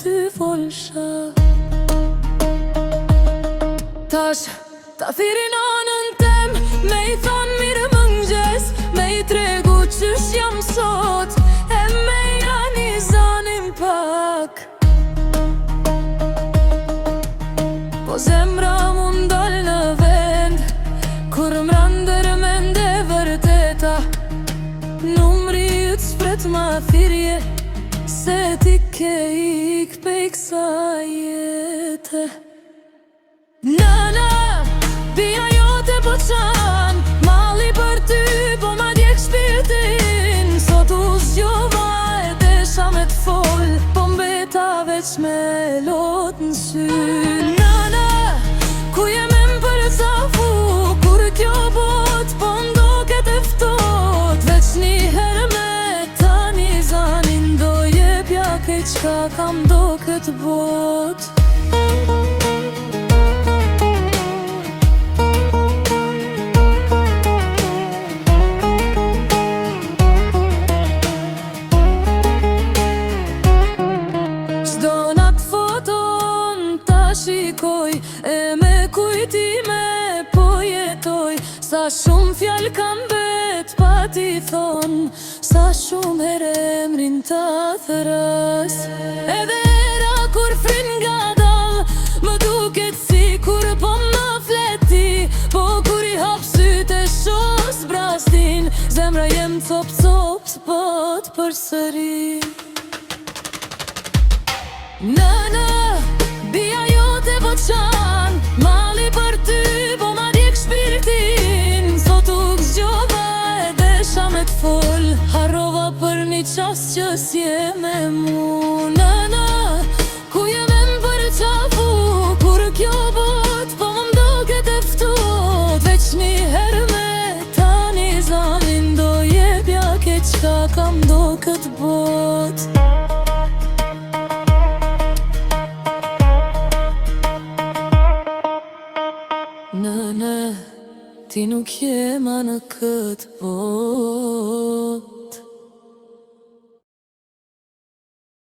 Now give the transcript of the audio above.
ty folsha. Tash ta thirin anën tem, me I than mirë mëngjes, me I tregu qysh jam sot, e me janë I zanin pak. Po zemra mund dal në vend, kur m'randër mende vërteta. Numri yt s'pret ma thirje, se ti ke ik pe kësa jete. Nana, bia jote po qan, malli për ty po ma djek shpirtin. Sot u zgjova e desha me t'fol, po mbeta veç me lot në sy. Nana, ku jem e m'përcafu, kur kjo bot po ndoket e ftot. Veç një herë me tani zanin, do jepja ke qka kam do këtë bot. Shikoj e me kujtime po jetoj, sa shumë fjall kam bet pa ti thon, sa shumë herë emrin ta thëras. Edhe era kur frin nga dal, më duket si kur po më fleti, po kur I hap sytë e shoh zbrastin, zemra jem cop cop s'pot përsëri. Nana, bia jote po qan, malli për ty po ma djek shpirtin. Sot u zgjova e desha me t'fol, harrova për një qas që s'je me mu. Nana, ku jem e m'përqafu, kur kjo bot po më ndoket e ftot. Veç një herë me tani zanin, do jepja ke qka kam do këtë bot. Nëne, ti nuk jema në këtë bot.